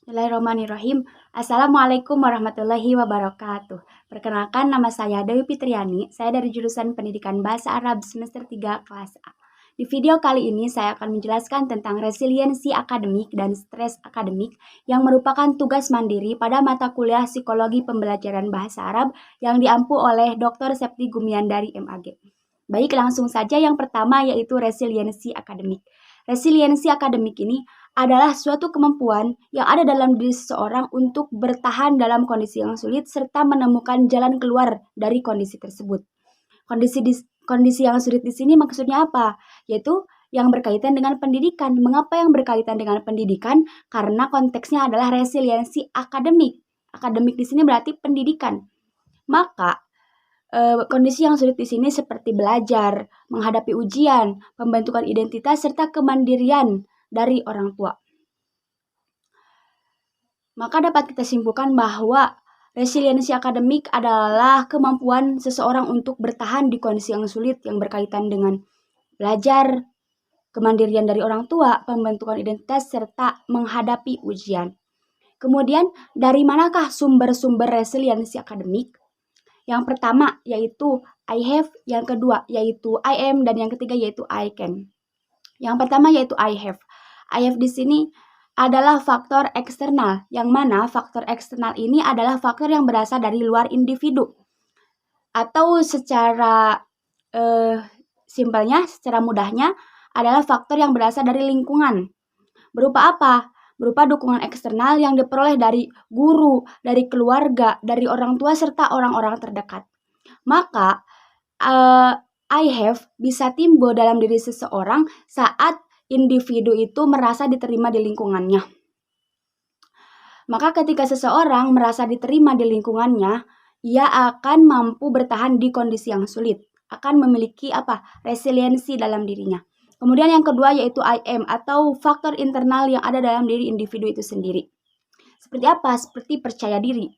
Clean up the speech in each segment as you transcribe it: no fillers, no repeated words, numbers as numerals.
Bismillahirrahmanirrahim. Assalamualaikum warahmatullahi wabarakatuh. Perkenalkan, nama saya Dewi Fitriani. Saya dari jurusan Pendidikan Bahasa Arab semester 3 kelas A. Di video kali ini saya akan menjelaskan tentang resiliensi akademik dan stres akademik yang merupakan tugas mandiri pada mata kuliah Psikologi Pembelajaran Bahasa Arab yang diampu oleh Dr. Septi Gumian dari MAG. Baik, langsung saja yang pertama yaitu resiliensi akademik. Resiliensi akademik ini adalah suatu kemampuan yang ada dalam diri seseorang untuk bertahan dalam kondisi yang sulit serta menemukan jalan keluar dari kondisi tersebut. Kondisi yang sulit di sini maksudnya apa? Yaitu yang berkaitan dengan pendidikan. Mengapa yang berkaitan dengan pendidikan? Karena konteksnya adalah resiliensi akademik. Akademik di sini berarti pendidikan. Maka kondisi yang sulit di sini seperti belajar, menghadapi ujian, pembentukan identitas, serta kemandirian dari orang tua. Maka dapat kita simpulkan bahwa resiliensi akademik adalah kemampuan seseorang untuk bertahan di kondisi yang sulit yang berkaitan dengan belajar, kemandirian dari orang tua, pembentukan identitas, serta menghadapi ujian. Kemudian, dari manakah sumber-sumber resiliensi akademik? Yang pertama yaitu I have, yang kedua yaitu I am, dan yang ketiga yaitu I can. Yang pertama yaitu I have. I have di sini adalah faktor eksternal, yang mana faktor eksternal ini adalah faktor yang berasal dari luar individu. Atau secara simpelnya, secara mudahnya adalah faktor yang berasal dari lingkungan. Berupa apa? Berupa dukungan eksternal yang diperoleh dari guru, dari keluarga, dari orang tua, serta orang-orang terdekat. Maka, I have bisa timbul dalam diri seseorang saat individu itu merasa diterima di lingkungannya. Maka ketika seseorang merasa diterima di lingkungannya, ia akan mampu bertahan di kondisi yang sulit, akan memiliki resiliensi dalam dirinya. Kemudian yang kedua yaitu I am atau faktor internal yang ada dalam diri individu itu sendiri. Seperti apa? Seperti percaya diri.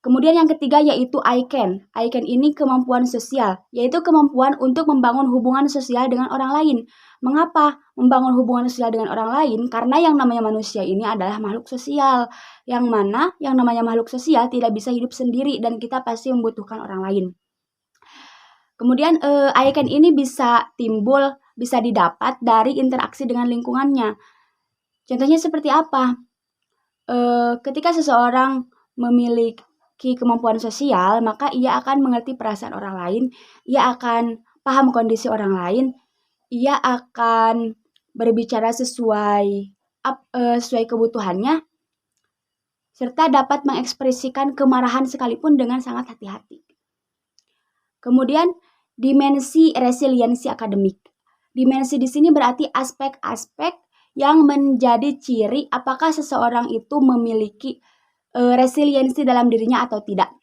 Kemudian yang ketiga yaitu I can. I can ini kemampuan sosial, yaitu kemampuan untuk membangun hubungan sosial dengan orang lain. Mengapa membangun hubungan sosial dengan orang lain? Karena yang namanya manusia ini adalah makhluk sosial, yang mana yang namanya makhluk sosial tidak bisa hidup sendiri dan kita pasti membutuhkan orang lain. Kemudian I can ini bisa timbul, bisa didapat dari interaksi dengan lingkungannya. Contohnya seperti apa? Ketika seseorang memiliki kemampuan sosial, maka ia akan mengerti perasaan orang lain, ia akan paham kondisi orang lain, ia akan berbicara sesuai kebutuhannya, serta dapat mengekspresikan kemarahan sekalipun dengan sangat hati-hati. Kemudian, dimensi resiliensi akademik. Dimensi di sini berarti aspek-aspek yang menjadi ciri apakah seseorang itu memiliki resiliensi dalam dirinya atau tidak.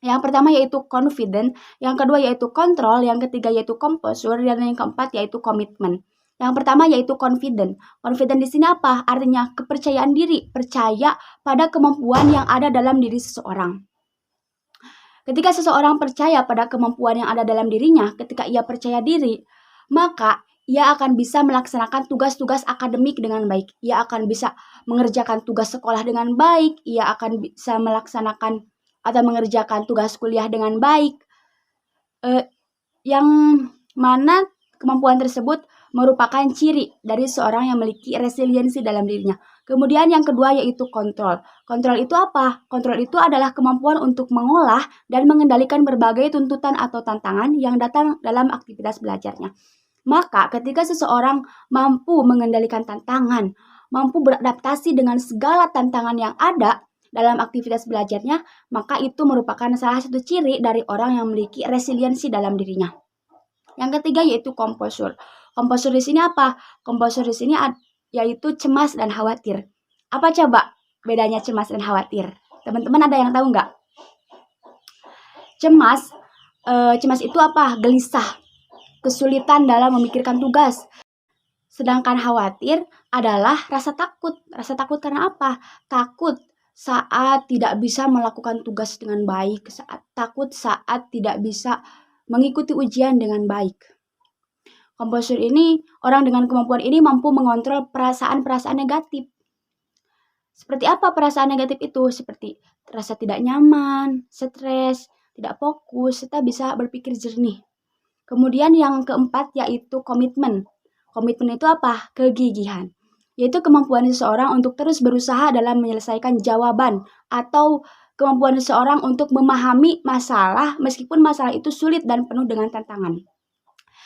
Yang pertama yaitu confident, yang kedua yaitu control, yang ketiga yaitu composure, dan yang keempat yaitu komitmen. Yang pertama yaitu confident. Confident di sini apa? Artinya kepercayaan diri, percaya pada kemampuan yang ada dalam diri seseorang. Ketika seseorang percaya pada kemampuan yang ada dalam dirinya, ketika ia percaya diri, maka ia akan bisa melaksanakan tugas-tugas akademik dengan baik. Ia akan bisa mengerjakan tugas sekolah dengan baik. Ia akan bisa melaksanakan atau mengerjakan tugas kuliah dengan baik. Yang mana kemampuan tersebut merupakan ciri dari seorang yang memiliki resiliensi dalam dirinya. Kemudian yang kedua yaitu kontrol. Kontrol itu apa? Kontrol itu adalah kemampuan untuk mengolah dan mengendalikan berbagai tuntutan atau tantangan yang datang dalam aktivitas belajarnya. Maka ketika seseorang mampu mengendalikan tantangan, mampu beradaptasi dengan segala tantangan yang ada dalam aktivitas belajarnya, maka itu merupakan salah satu ciri dari orang yang memiliki resiliensi dalam dirinya. Yang ketiga yaitu composure. Composure di sini apa? Composure di sini yaitu cemas dan khawatir. Apa coba bedanya cemas dan khawatir? Teman-teman ada yang tahu nggak? Cemas itu apa? Gelisah, kesulitan dalam memikirkan tugas. Sedangkan khawatir adalah rasa takut. Rasa takut karena apa? Takut saat tidak bisa melakukan tugas dengan baik, takut saat tidak bisa mengikuti ujian dengan baik. Composure ini, orang dengan kemampuan ini mampu mengontrol perasaan-perasaan negatif. Seperti apa perasaan negatif itu? Seperti rasa tidak nyaman, stres, tidak fokus, serta bisa berpikir jernih. Kemudian yang keempat yaitu komitmen. Komitmen itu apa? Kegigihan. Yaitu kemampuan seseorang untuk terus berusaha dalam menyelesaikan jawaban atau kemampuan seseorang untuk memahami masalah meskipun masalah itu sulit dan penuh dengan tantangan.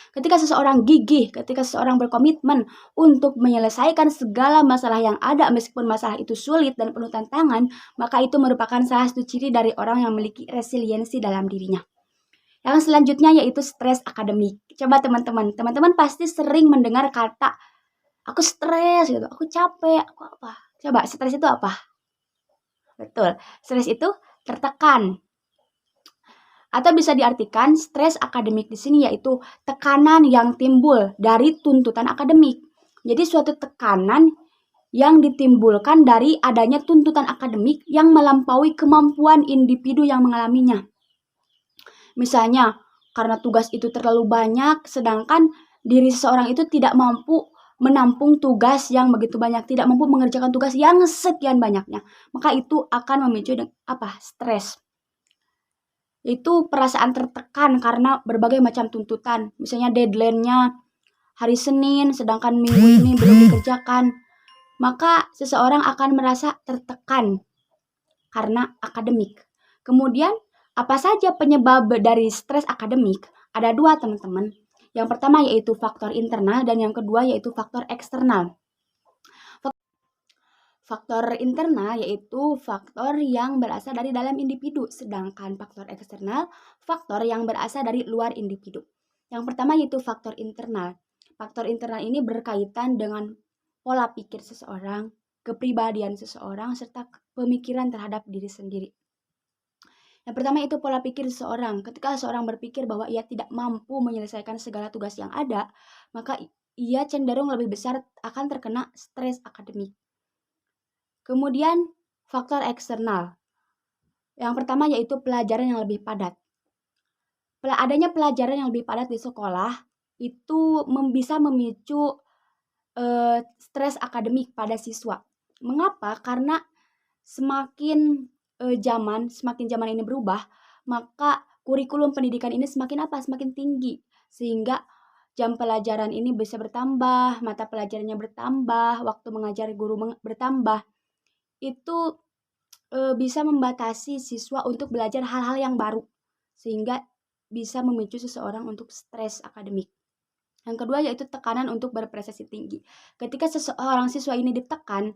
Ketika seseorang gigih, ketika seseorang berkomitmen untuk menyelesaikan segala masalah yang ada meskipun masalah itu sulit dan penuh tantangan, maka itu merupakan salah satu ciri dari orang yang memiliki resiliensi dalam dirinya. Yang selanjutnya yaitu stres akademik. Coba teman-teman pasti sering mendengar kata aku stres gitu, aku capek, aku apa. Coba stres itu apa? Betul, stres itu tertekan. Atau bisa diartikan stres akademik di sini yaitu tekanan yang timbul dari tuntutan akademik. Jadi suatu tekanan yang ditimbulkan dari adanya tuntutan akademik yang melampaui kemampuan individu yang mengalaminya. Misalnya, karena tugas itu terlalu banyak, sedangkan diri seseorang itu tidak mampu menampung tugas yang begitu banyak, tidak mampu mengerjakan tugas yang sekian banyaknya, maka itu akan memicu stres. Itu perasaan tertekan karena berbagai macam tuntutan. Misalnya deadline-nya hari Senin, sedangkan minggu ini belum dikerjakan. Maka seseorang akan merasa tertekan karena akademik. Kemudian, apa saja penyebab dari stres akademik? Ada dua, teman-teman. Yang pertama yaitu faktor internal dan yang kedua yaitu faktor eksternal. Faktor internal yaitu faktor yang berasal dari dalam individu, sedangkan faktor eksternal faktor yang berasal dari luar individu. Yang pertama yaitu faktor internal. Faktor internal ini berkaitan dengan pola pikir seseorang, kepribadian seseorang, serta pemikiran terhadap diri sendiri. Yang pertama itu pola pikir seseorang. Ketika seseorang berpikir bahwa ia tidak mampu menyelesaikan segala tugas yang ada, maka ia cenderung lebih besar akan terkena stres akademik. Kemudian faktor eksternal. Yang pertama yaitu pelajaran yang lebih padat. Adanya pelajaran yang lebih padat di sekolah itu bisa memicu stres akademik pada siswa. Mengapa? Karena semakin zaman ini berubah, maka kurikulum pendidikan ini semakin Semakin tinggi. Sehingga jam pelajaran ini bisa bertambah, mata pelajarannya bertambah, waktu mengajar guru bertambah. Itu bisa membatasi siswa untuk belajar hal-hal yang baru sehingga bisa memicu seseorang untuk stres akademik. Yang kedua yaitu tekanan untuk berprestasi tinggi. Ketika seseorang siswa ini ditekan,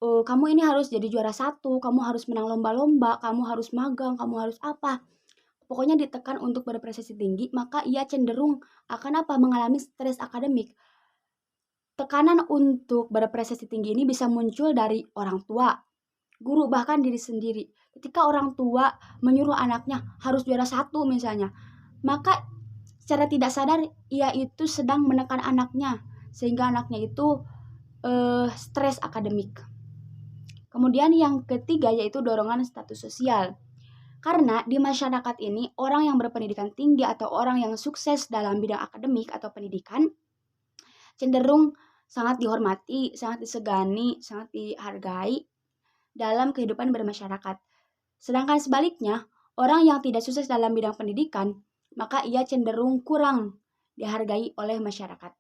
kamu ini harus jadi juara 1, kamu harus menang lomba-lomba, kamu harus magang, kamu harus apa. Pokoknya ditekan untuk berprestasi tinggi, maka ia cenderung akan mengalami stres akademik. Tekanan untuk berprestasi tinggi ini bisa muncul dari orang tua, guru, bahkan diri sendiri. Ketika orang tua menyuruh anaknya harus juara 1 misalnya, maka secara tidak sadar ia itu sedang menekan anaknya sehingga anaknya itu stres akademik. Kemudian yang ketiga yaitu dorongan status sosial. Karena di masyarakat ini orang yang berpendidikan tinggi atau orang yang sukses dalam bidang akademik atau pendidikan cenderung sangat dihormati, sangat disegani, sangat dihargai dalam kehidupan bermasyarakat. Sedangkan sebaliknya, orang yang tidak sukses dalam bidang pendidikan, maka ia cenderung kurang dihargai oleh masyarakat.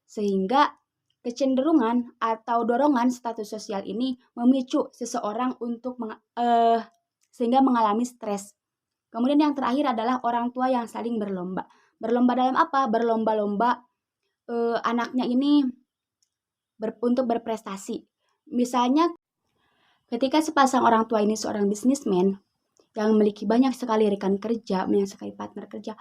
Sehingga kecenderungan atau dorongan status sosial ini memicu seseorang untuk sehingga mengalami stres. Kemudian yang terakhir adalah orang tua yang saling berlomba. Berlomba dalam apa? Berlomba-lomba anaknya ini untuk berprestasi. Misalnya ketika sepasang orang tua ini seorang bisnismen yang memiliki banyak sekali rekan kerja, banyak sekali partner kerja,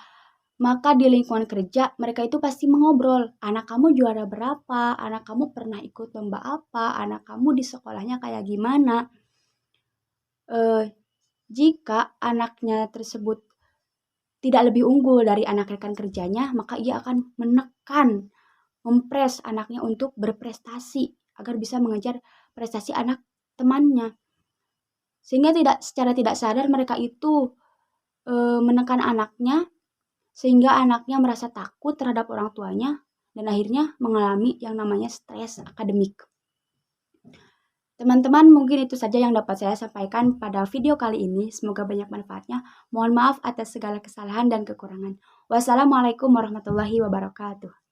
maka di lingkungan kerja mereka itu pasti mengobrol, anak kamu juara berapa, anak kamu pernah ikut lomba apa, anak kamu di sekolahnya kayak gimana. Jika anaknya tersebut tidak lebih unggul dari anak rekan kerjanya, maka ia akan menekan, mempres anaknya untuk berprestasi agar bisa mengejar prestasi anak temannya. Sehingga secara tidak sadar mereka itu menekan anaknya sehingga anaknya merasa takut terhadap orang tuanya dan akhirnya mengalami yang namanya stres akademik. Teman-teman, mungkin itu saja yang dapat saya sampaikan pada video kali ini. Semoga banyak manfaatnya. Mohon maaf atas segala kesalahan dan kekurangan. Wassalamualaikum warahmatullahi wabarakatuh.